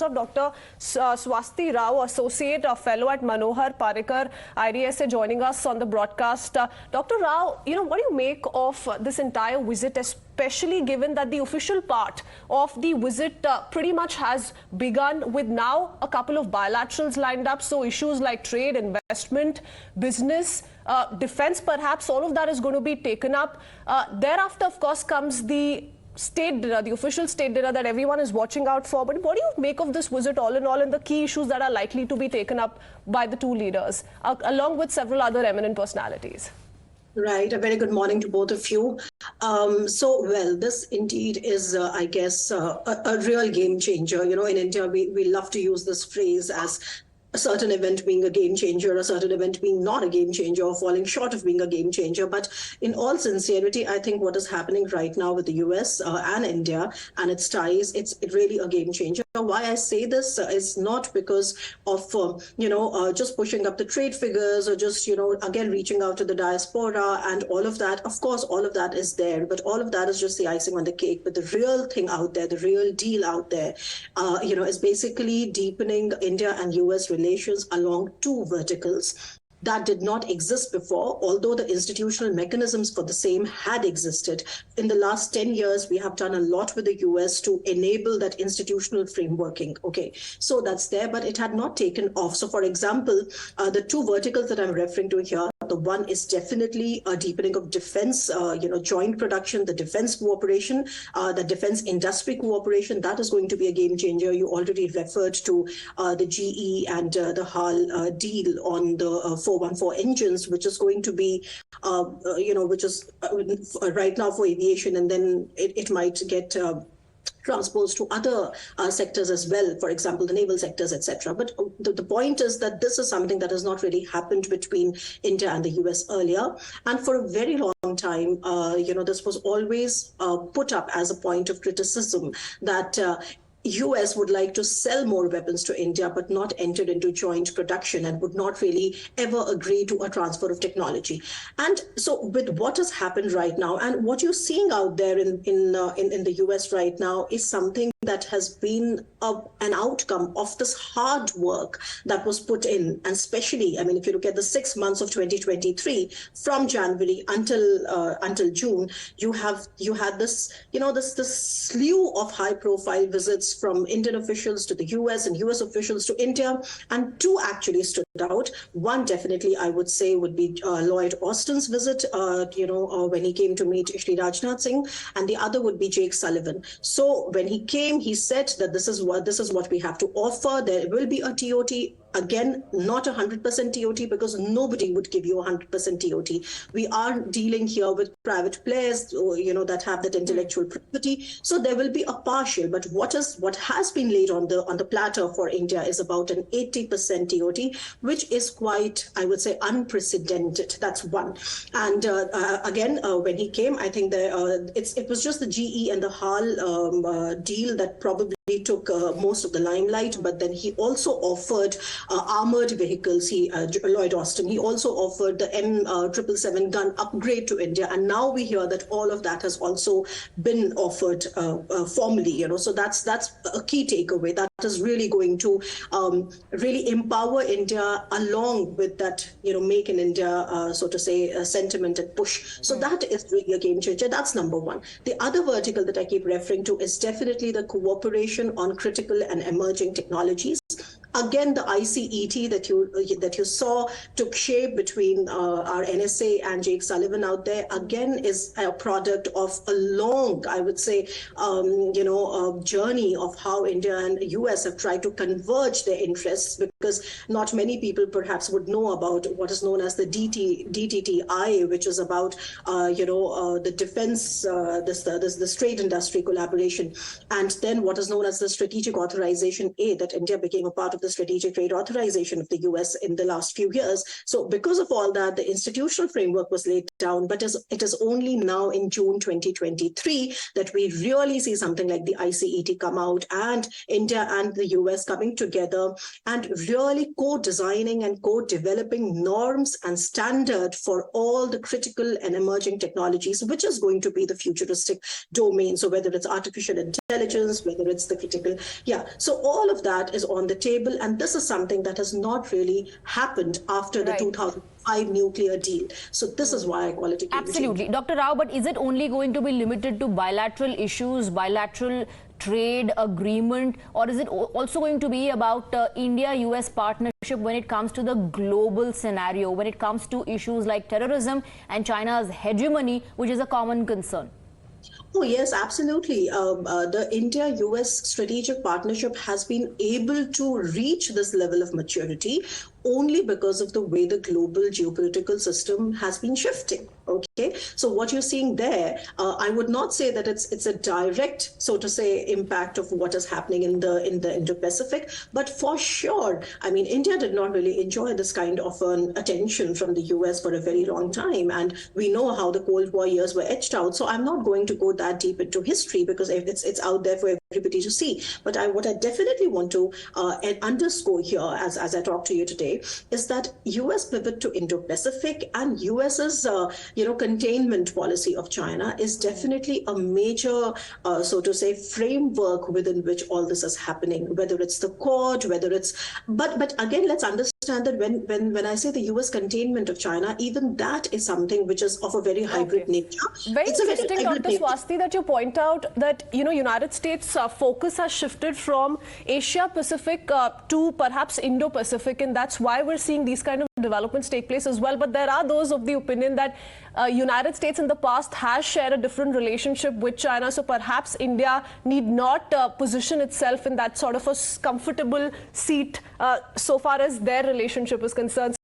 of Dr. Swasti Rao, Associate Fellow at Manohar Parrikar, IDSA, joining us on the broadcast. Dr. Rao, what do you make of this entire visit, especially given that the official part of the visit pretty much has begun, with now a couple of bilaterals lined up? So issues like trade, investment, business, defense, perhaps, all of that is going to be taken up. Thereafter, of course, comes the state dinner, the official state dinner that everyone is watching out for. But what do you make of this visit all in all, and the key issues that are likely to be taken up by the two leaders, along with several other eminent personalities? Right. A very good morning to both of you. This indeed is, I guess, a real game changer. In India, we love to use this phrase as a certain event being a game changer, a certain event being not a game changer, or falling short of being a game changer. But in all sincerity, I think what is happening right now with the US and India and its ties, it's really a game changer. Why I say this is not because of, just pushing up the trade figures or just, again, reaching out to the diaspora and all of that. Of course, all of that is there, but all of that is just the icing on the cake. But the real thing out there, the real deal out there, is basically deepening India and US relations along two verticals that did not exist before, although the institutional mechanisms for the same had existed. In the last 10 years, we have done a lot with the US to enable that institutional frameworking. Okay, so that's there, but it had not taken off. So for example, the two verticals that I'm referring to here, the one is definitely a deepening of defense, joint production, the defense cooperation, the defense industry cooperation. That is going to be a game changer. You already referred to the GE and the HAL deal on the 414 engines, which is going to be, which is right now for aviation, and then it might get transposed to other sectors as well, for example, the naval sectors, etc. But the point is that this is something that has not really happened between India and the US earlier. And for a very long time, this was always put up as a point of criticism that US would like to sell more weapons to India, but not enter into joint production, and would not really ever agree to a transfer of technology. And so with what has happened right now, and what you're seeing out there in the US right now, is something that has been an outcome of this hard work that was put in. And especially, if you look at the 6 months of 2023, from January until June, you had this, this slew of high profile visits from Indian officials to the US and US officials to India, and two actually stood out. One definitely, I would say, would be Lloyd Austin's visit, when he came to meet Shri Rajnath Singh, and the other would be Jake Sullivan. So when he came, he said that this is what we have to offer. There will be a TOT. Again, not 100% TOT, because nobody would give you 100% TOT. We are dealing here with private players, that have that intellectual property. So there will be a partial. But what has been laid on the platter for India is about an 80% TOT, which is quite, I would say, unprecedented. That's one. And again, when he came, I think it was just the GE and the HAL deal that probably took most of the limelight. But then he also offered armored vehicles. Lloyd Austin, he also offered the M777 gun upgrade to India, and now we hear that all of that has also been offered formally. So that's a key takeaway. That is really going to really empower India, along with that make in India, so to say, sentiment and push. So that is really a game changer. That's number one. The other vertical that I keep referring to is definitely the cooperation on critical and emerging technologies. Again, the ICET that you saw took shape between our NSA and Jake Sullivan out there. Again, is a product of a long, I would say, journey of how India and the US have tried to converge their interests, because not many people perhaps would know about what is known as the DTTI, which is about the defense, this trade industry collaboration, and then what is known as the Strategic Authorization A that India became a part of the strategic trade authorization of the US in the last few years. So because of all that, the institutional framework was laid down, but it is only now in June 2023 that we really see something like the ICET come out, and India and the US coming together and really co-designing and co-developing norms and standard for all the critical and emerging technologies, which is going to be the futuristic domain. So whether it's artificial intelligence, whether it's the critical, so all of that is on the table, and this is something that has not really happened after the 2005 nuclear deal. So this is why I call it a game Absolutely. changer. Dr. Rao, but is it only going to be limited to bilateral issues, bilateral trade agreement, or is it also going to be about India-US partnership when it comes to the global scenario, when it comes to issues like terrorism and China's hegemony, which is a common concern? Oh, yes, absolutely. The India-US strategic partnership has been able to reach this level of maturity only because of the way the global geopolitical system has been shifting. Okay, so what you're seeing there, I would not say that it's a direct, so to say, impact of what is happening in the Indo-Pacific, but for sure, I mean, India did not really enjoy this kind of an attention from the US for a very long time, and we know how the Cold War years were etched out. So I'm not going to go that deep into history because it's out there for everybody to see. But what I definitely want to underscore here, as I talk to you today, is that US pivot to Indo-Pacific and US's containment policy of China is definitely a major, so to say, framework within which all this is happening, whether it's the Quad, whether it's, but again, let's understand that when I say the US containment of China, even that is something which is of a very hybrid nature. Very it's interesting, a very Dr. Swasti, that you point out that, United States focus has shifted from Asia-Pacific to perhaps Indo-Pacific, and that's why we're seeing these kind of developments take place as well. But there are those of the opinion that United States in the past has shared a different relationship with China, so perhaps India need not position itself in that sort of a comfortable seat so far as their relationship is concerned.